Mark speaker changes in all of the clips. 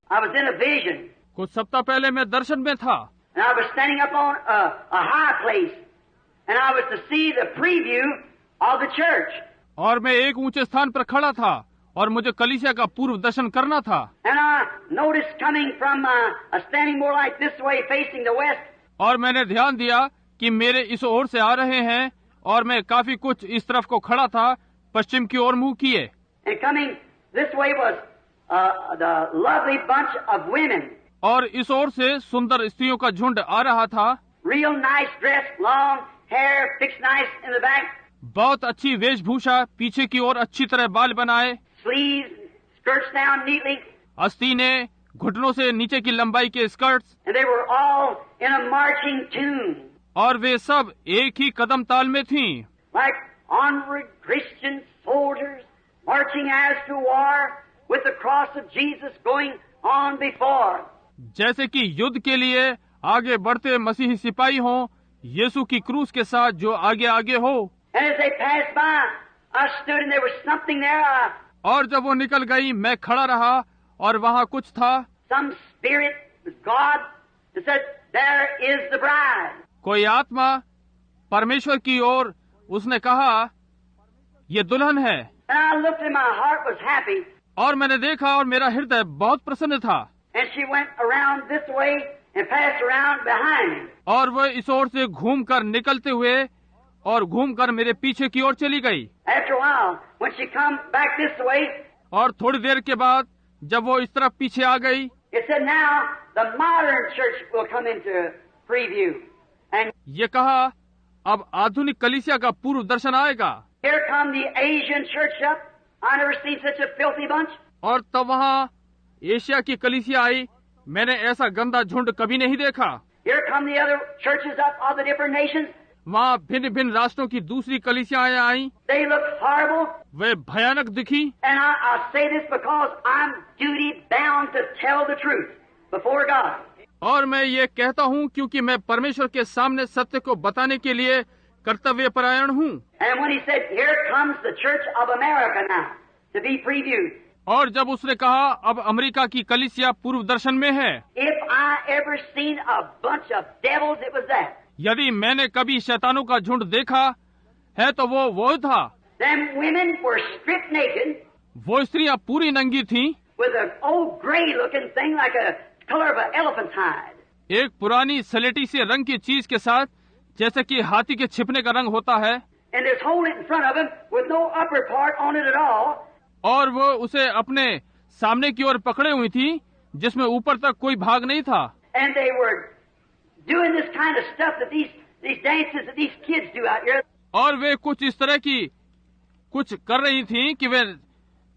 Speaker 1: I was in a vision.
Speaker 2: कुछ सप्ताह पहले मैं दर्शन में था
Speaker 1: And I was standing up on a high place, and I was to see the preview of the church.
Speaker 2: और मैं एक ऊंचे स्थान पर खड़ा था और मुझे कलीसिया का पूर्व दर्शन करना था।
Speaker 1: And I noticed coming from standing more like this way, facing the west.
Speaker 2: और मैंने ध्यान दिया कि मेरे इस ओर से आ रहे हैं और मैं काफी कुछ इस तरफ को खड़ा था, पश्चिम की ओर मुंह किए।
Speaker 1: And coming this way was the lovely bunch of women.
Speaker 2: और इस ओर से सुंदर स्त्रियों का झुंड आ रहा था।
Speaker 1: Real nice dress, long hair, fixed nice in the back.
Speaker 2: बहुत अच्छी वेशभूषा, पीछे की ओर अच्छी तरह बाल बनाए,
Speaker 1: Sleeves, skirts down neatly.
Speaker 2: आस्तीने, घुटनों से नीचे की लंबाई के skirts,
Speaker 1: And they were all in a marching tune.
Speaker 2: और वे सब एक ही कदम ताल में थीं,
Speaker 1: Like onward Christian soldiers marching as to war with the cross of Jesus going on before.
Speaker 2: जैसे कि युद्ध के लिए आगे बढ़ते मसीही सिपाही हों, यीशु की क्रूस के साथ जो आगे आगे हो।
Speaker 1: And as they passed by, I stood and there was something there.
Speaker 2: और जब वो निकल गई, मैं खड़ा रहा और वहाँ कुछ था।
Speaker 1: Some spirit, God, that said, "There is the bride."
Speaker 2: कोई आत्मा परमेश्वर की ओर, उसने कहा, ये दुल्हन है।
Speaker 1: And I looked and my heart was happy.
Speaker 2: और मैंने देखा और मेरा हृदय बहुत प्रसन्न था।
Speaker 1: And she went around this way and passed around behind me.
Speaker 2: और वह इस ओर से घूमकर निकलते हुए और घूमकर मेरे पीछे की ओर चली गई।
Speaker 1: After a while, when she come back this way,
Speaker 2: और थोड़ी देर के बाद जब वो इस तरफ पीछे आ गई,
Speaker 1: it said, "Now the modern church will come into preview." And
Speaker 2: ये कहा, अब आधुनिक कलीसिया का पूर्व दर्शन आएगा।
Speaker 1: here come the Asian church up. I never seen such a filthy bunch.
Speaker 2: और तब वहाँ एशिया की कलीसिया आई। मैंने ऐसा गंदा झुंड कभी नहीं देखा।
Speaker 1: Here come the other churches up of the different nations.
Speaker 2: वहाँ भिन्न भिन्न राष्ट्रों की दूसरी कलीसियाएं आई।
Speaker 1: They look horrible.
Speaker 2: वे भयानक दिखी।
Speaker 1: And I say this because I'm duty bound to tell the truth before God.
Speaker 2: और मैं ये कहता हूँ क्योंकि मैं परमेश्वर के सामने सत्य को बताने के लिए कर्तव्य परायण हूँ।
Speaker 1: And when he said, "Here comes the Church of America now to be previewed."
Speaker 2: और जब उसने कहा, अब अमेरिका की कलीसिया पूर्व दर्शन में है,
Speaker 1: If I ever seen a bunch of devils, it was that.
Speaker 2: यदि मैंने कभी शैतानों का झुंड देखा है तो वो था।
Speaker 1: Them women were stripped naked
Speaker 2: वो स्त्रियां पूरी नंगी थीं,
Speaker 1: with an old gray-looking thing like a color of an elephant's hide.
Speaker 2: एक पुरानी सलेटी से रंग की चीज के साथ, जैसे कि हाथी के छिपने का रंग होता है।
Speaker 1: And there's holding it in front of him with no upper part on it at all.
Speaker 2: और वो उसे अपने सामने की ओर पकड़े हुई थी, जिसमें ऊपर तक कोई भाग नहीं था।
Speaker 1: And they were doing this kind of stuff that these dances that these kids do out here.
Speaker 2: और वे कुछ इस तरह की कुछ कर रही थीं कि वे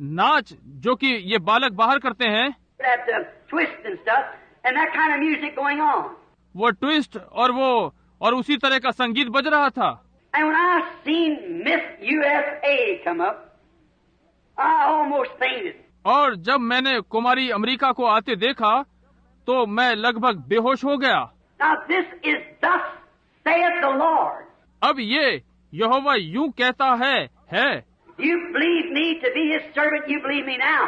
Speaker 2: नाच जो कि ये बालक बाहर करते हैं,
Speaker 1: That twist and stuff, and that kind of music going on.
Speaker 2: वो ट्विस्ट और उसी तरह का संगीत बज रहा था।
Speaker 1: And when I seen Miss USA come up, I almost fainted.
Speaker 2: और जब मैंने कुमारी अमेरिका को आते देखा तो मैं लगभग बेहोश हो गया।
Speaker 1: Now this is thus saith the Lord.
Speaker 2: अब ये यहोवा यूं कहता है।
Speaker 1: You believe me to be his servant, you believe me now.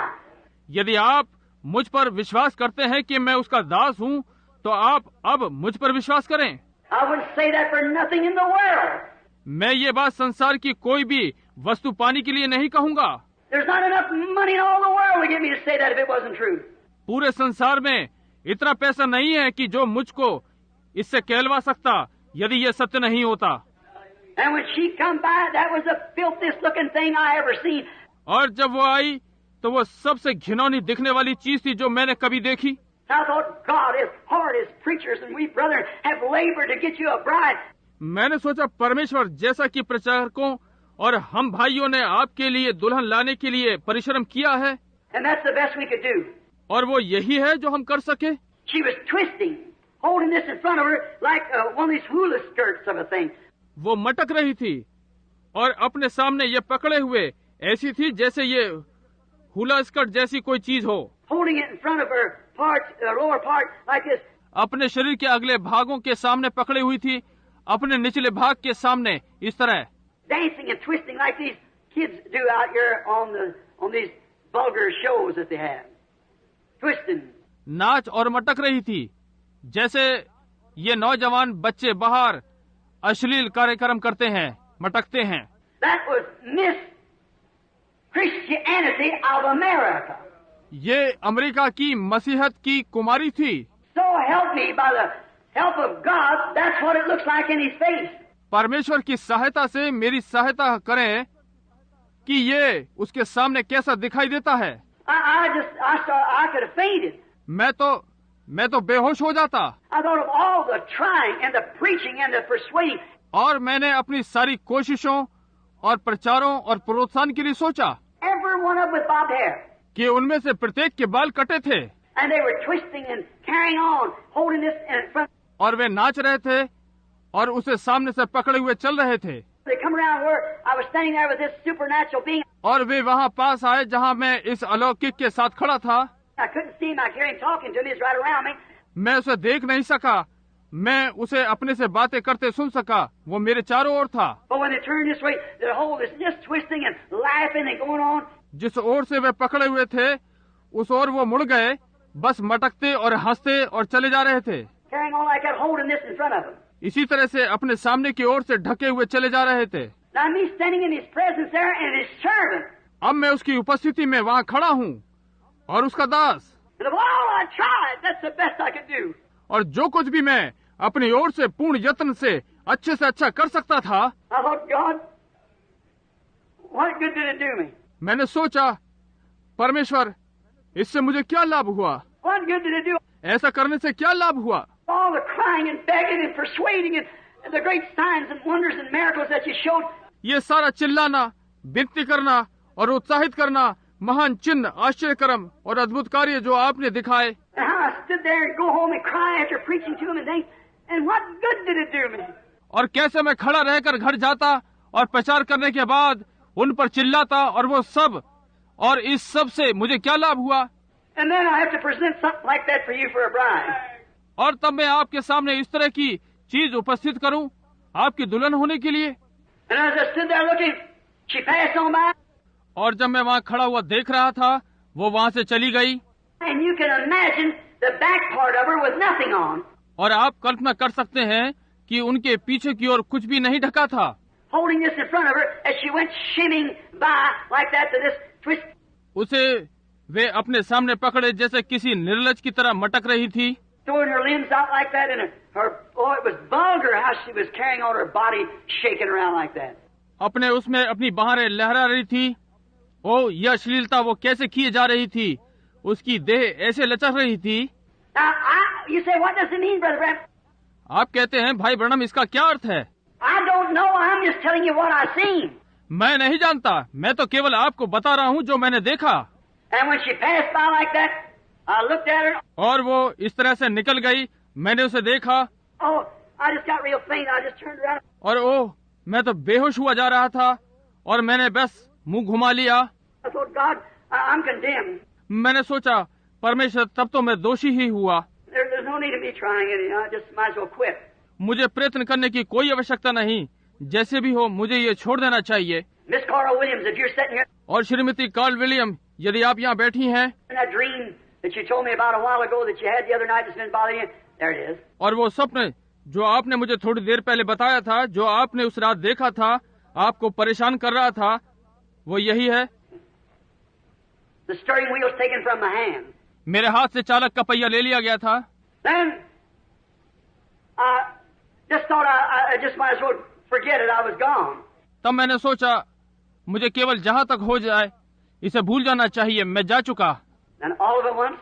Speaker 2: यदि आप मुझ पर विश्वास करते हैं कि मैं उसका दास हूँ, तो आप अब मुझ पर विश्वास करें।
Speaker 1: I wouldn't say that for nothing in the world.
Speaker 2: मैं ये बात संसार की कोई भी वस्तु पाने के लिए नहीं कहूँगा।
Speaker 1: There's not enough money in all the world to get me to say that if it wasn't true.
Speaker 2: पूरे संसार में इतना पैसा नहीं है कि जो मुझको इससे कहलवा सकता, यदि ये सत्य नहीं होता।
Speaker 1: And when she come by, that was the filthiest looking thing I ever seen.
Speaker 2: और जब वो आई तो वो सबसे घिनौनी दिखने वाली चीज थी जो मैंने कभी देखी।
Speaker 1: I thought, God, as hard as preachers and we brethren have labored to get you a bride.
Speaker 2: मैंने सोचा, परमेश्वर जैसा कि प्रचारकों और हम भाइयों ने आपके लिए दुल्हन लाने के लिए परिश्रम किया है,
Speaker 1: And that's the best we could do.
Speaker 2: और वो यही है जो हम कर सके।
Speaker 1: She was twisting, holding this in front of her like one of these hula skirts of a thing.
Speaker 2: वो मटक रही थी और अपने सामने ये पकड़े हुए ऐसी थी जैसे ये हुला स्कर्ट जैसी कोई चीज हो।
Speaker 1: Holding it in front of her part, lower part like this.
Speaker 2: अपने शरीर के अगले भागों के सामने पकड़ी हुई थी, अपने निचले भाग के सामने इस तरह।
Speaker 1: Dancing and twisting like these kids do out here on these vulgar shows that they have. Twisting.
Speaker 2: नाच और मटक रही थी, जैसे ये नौजवान बच्चे बाहर अश्लील कार्यक्रम करते हैं, मटकते हैं।
Speaker 1: That was Miss Christianity of America.
Speaker 2: ये अमेरिका की मसीहत की कुमारी थी।
Speaker 1: So help me, by the help of God, that's what it looks like in his face.
Speaker 2: परमेश्वर की सहायता से मेरी सहायता करें कि ये उसके सामने कैसा दिखाई देता है।
Speaker 1: I could have fainted.
Speaker 2: मैं तो बेहोश हो जाता।
Speaker 1: I thought of all the trying and the preaching and the persuading.
Speaker 2: और मैंने अपनी सारी कोशिशों और प्रचारों और प्रोत्साहन के लिए सोचा
Speaker 1: Every one of them with bobbed hair.
Speaker 2: कि उनमें से प्रत्येक के बाल कटे थे
Speaker 1: And they were twisting and carrying on, holding this in front.
Speaker 2: और वे नाच रहे थे और उसे सामने से पकड़े हुए चल रहे थे।
Speaker 1: They come around where I was standing there with this supernatural being.
Speaker 2: और वे वहाँ पास आए जहाँ मैं इस अलौकिक के साथ खड़ा था।
Speaker 1: I couldn't see him. I could hear him talking to me. He's right around me.
Speaker 2: मैं उसे देख नहीं सका, मैं उसे अपने से बातें करते सुन सका, वो मेरे चारों ओर था।
Speaker 1: But when they turned this way, the whole was just twisting and laughing and going on.
Speaker 2: जिस ओर से वे पकड़े हुए थे उस ओर वो मुड़ गए, बस मटकते और हंसते और चले जा रहे थे।
Speaker 1: Carrying on like that, holding this in front of him.
Speaker 2: इसी तरह से अपने सामने की ओर से ढके हुए चले जा रहे थे।
Speaker 1: Now me standing in his presence there and his servant.
Speaker 2: अब मैं उसकी उपस्थिति में वहाँ खड़ा हूँ और उसका दास।
Speaker 1: And of all I tried, that's the best I could do.
Speaker 2: और जो कुछ भी मैं अपनी ओर से पूर्ण यत्न से अच्छा कर सकता था।
Speaker 1: I thought, God, what good did it do me?
Speaker 2: मैंने सोचा, परमेश्वर, इससे मुझे क्या लाभ हुआ?
Speaker 1: What good did it do?
Speaker 2: ऐसा करने से क्या लाभ हुआ?
Speaker 1: All the crying and begging and persuading and the great signs and wonders and miracles that you showed.
Speaker 2: ये सारा चिल्लाना, विनती करना और उत्साहित करना, महान चिन्ह, आश्चर्यकर्म और अद्भुत कार्य जो आपने दिखाए।
Speaker 1: And how I stood there and go home and cry after preaching to him and things. And what good did it do me?
Speaker 2: और कैसे मैं खड़ा रहकर घर जाता और प्रचार करने के बाद उन पर चिल्लाता और वो सब, और इस सब से मुझे क्या लाभ हुआ?
Speaker 1: And then I have to present something like that for you for a bride.
Speaker 2: और तब मैं आपके सामने इस तरह की चीज उपस्थित करूं आपकी दुल्हन होने के लिए।
Speaker 1: And as I stood there looking, she passed on by.
Speaker 2: और जब मैं वहाँ खड़ा हुआ देख रहा था, वो वहाँ से चली गई।
Speaker 1: And you can imagine the back part of her with nothing on.
Speaker 2: और आप कल्पना कर सकते हैं कि उनके पीछे की ओर कुछ भी नहीं ढका था।
Speaker 1: Holding this in front of her as she went shimming by like that to this twist.
Speaker 2: उसे वे अपने सामने पकड़े जैसे किसी निर्लज की तरह मटक रही थी।
Speaker 1: Throwing her limbs out like that and oh, it was vulgar how she was carrying on her body shaking around like that.
Speaker 2: अपने उसमें अपनी बाहें लहरा रही थी। ओ, यह अश्लीलता वो कैसे किए जा रही थी, उसकी देह ऐसे लचक रही थी।
Speaker 1: Now, you say, what does it mean, Brother Branham?
Speaker 2: आप कहते हैं, भाई ब्रनम, इसका क्या अर्थ है?
Speaker 1: I don't know. I'm just telling you what I've seen.
Speaker 2: मैं नहीं जानता, मैं तो केवल आपको बता रहा हूँ जो मैंने देखा।
Speaker 1: And when she passed by like that, I looked at her.
Speaker 2: और वो इस तरह से निकल गई, मैंने उसे देखा।
Speaker 1: Oh, I just got real faint. I just turned around.
Speaker 2: और ओह, मैं तो बेहोश हुआ जा रहा था और मैंने बस मुंह घुमा लिया।
Speaker 1: I thought, God, I'm condemned.
Speaker 2: मैंने सोचा, परमेश्वर, तब तो मैं दोषी ही हुआ।
Speaker 1: There's no need of me trying it. I just might as well quit.
Speaker 2: मुझे प्रयत्न करने की कोई आवश्यकता नहीं, जैसे भी हो मुझे ये छोड़ देना चाहिए।
Speaker 1: Miss Carl Williams, if you're sitting here
Speaker 2: और श्रीमती कार्ल विलियम, यदि आप यहाँ बैठी हैं
Speaker 1: in that dream that you told me about a while ago that you had the other night that's been bothering you, there it is.
Speaker 2: और वो स्वप्न जो आपने मुझे थोड़ी देर पहले बताया था, जो आपने उस रात देखा था, आपको परेशान कर रहा था, वो यही है।
Speaker 1: The steering wheel's taken from my hand.
Speaker 2: मेरे हाथ से चालक का पहिया ले लिया गया था।
Speaker 1: Then I just thought I just might as well forget it. I was gone.
Speaker 2: तब मैंने सोचा, मुझे केवल जहाँ तक हो जाए इसे भूल जाना चाहिए, मैं जा चुका।
Speaker 1: And all of it once,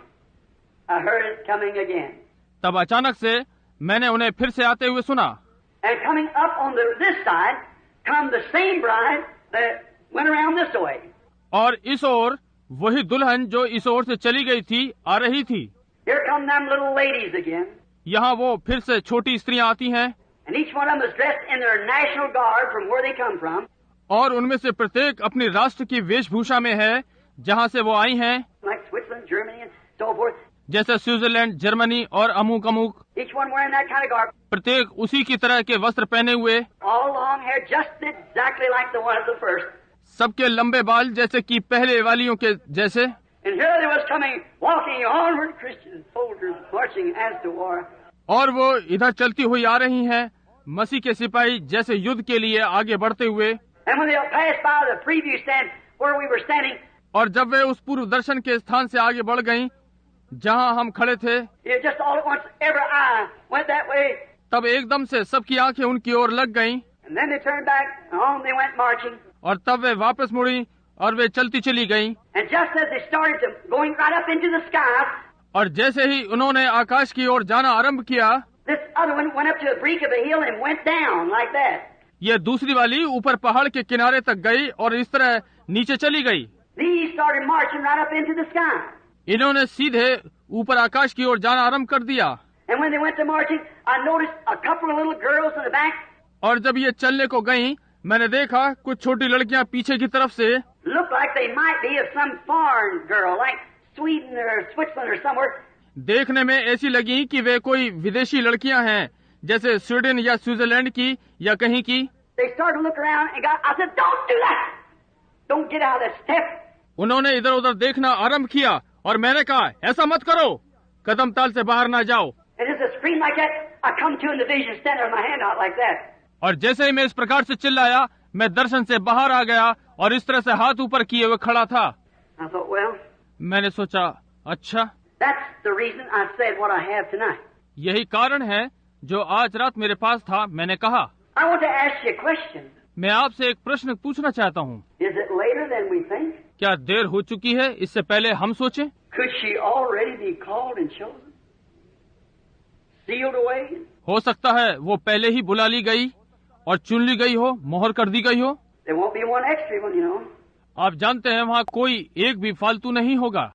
Speaker 1: I heard it coming again.
Speaker 2: तब अचानक से मैंने उन्हें फिर से आते हुए सुना।
Speaker 1: And coming up on this side, come the same bride that went around this way.
Speaker 2: और इस ओर वही दुल्हन जो इस ओर से चली गई थी आ रही थी।
Speaker 1: Here come them little ladies again.
Speaker 2: यहाँ वो फिर से छोटी स्त्रियाँ आती हैं।
Speaker 1: And each one of them is dressed in their national garb from where they come from.
Speaker 2: और उनमें से प्रत्येक अपनी राष्ट्र की वेशभूषा में है जहाँ से वो आई हैं।
Speaker 1: Like Switzerland, Germany, and so forth.
Speaker 2: जैसे स्विट्जरलैंड, जर्मनी और अमुक अमुक।
Speaker 1: Each one wearing that kind of garb.
Speaker 2: प्रत्येक उसी की तरह के वस्त्र पहने हुए।
Speaker 1: All long hair, just exactly like the one at the first.
Speaker 2: सबके लंबे बाल जैसे कि पहले वालियों के जैसे।
Speaker 1: And here they was coming, walking onward, Christian soldiers marching as to war.
Speaker 2: और वो इधर चलती हुई आ रही हैं, मसीह के सिपाही जैसे युद्ध के लिए आगे बढ़ते हुए।
Speaker 1: And when they passed by the preview stand where we were standing,
Speaker 2: और जब वे उस पूर्व दर्शन के स्थान से आगे बढ़ गईं, जहां हम खड़े थे,
Speaker 1: just all at once, every eye went that way.
Speaker 2: तब एकदम से सबकी आंखें उनकी ओर लग गईं।
Speaker 1: And then they turned back, and on they went marching.
Speaker 2: और तब वे वापस मुड़ी और वे चलती चली गईं।
Speaker 1: And just as they started to going right up into the sky,
Speaker 2: और जैसे ही उन्होंने आकाश की ओर जाना आरंभ किया,
Speaker 1: this other one went up to the brink of the hill and went down like that.
Speaker 2: ये दूसरी वाली ऊपर पहाड़ के किनारे तक गई और इस तरह नीचे चली गई।
Speaker 1: These started marching right up into the sky.
Speaker 2: इन्होंने सीधे ऊपर आकाश की ओर जाना आरंभ कर दिया।
Speaker 1: And when they went to marching, I noticed a couple of little girls in the back.
Speaker 2: और जब ये चलने को गईं, मैंने देखा कुछ छोटी लड़कियां पीछे की तरफ से,
Speaker 1: Looked like they might be of some foreign girl, like Sweden or Switzerland or somewhere.
Speaker 2: देखने में ऐसी लगी कि वे कोई विदेशी लड़कियां हैं, जैसे स्वीडन या स्विट्जरलैंड की या कहीं की।
Speaker 1: They started to look around and I said, "Don't do that! Don't get out of that step."
Speaker 2: उन्होंने इधर उधर देखना आरंभ किया और मैंने कहा, ऐसा मत करो, कदम ताल से बाहर ना जाओ।
Speaker 1: And as a scream like that, I come to in the vision, standing with my hand out like that.
Speaker 2: और जैसे ही मैं इस प्रकार से चिल्लाया, मैं दर्शन से बाहर आ गया और इस तरह से हाथ ऊपर किए हुए खड़ा था।
Speaker 1: I thought, well,
Speaker 2: मैंने सोचा, अच्छा,
Speaker 1: that's the reason I said what I have tonight.
Speaker 2: यही कारण है जो आज रात मेरे पास था। मैंने कहा,
Speaker 1: I want to ask you a question.
Speaker 2: मैं आपसे एक प्रश्न पूछना चाहता हूँ।
Speaker 1: Is it later than we think?
Speaker 2: क्या देर हो चुकी है इससे पहले हम सोचें?
Speaker 1: Could she already be called and chosen? Sealed away?
Speaker 2: हो सकता है वो पहले ही बुला ली गई और चुन ली गई हो, मोहर कर दी गई हो।
Speaker 1: There won't be one extra one, you know.
Speaker 2: आप जानते हैं वहाँ कोई एक भी फालतू नहीं होगा।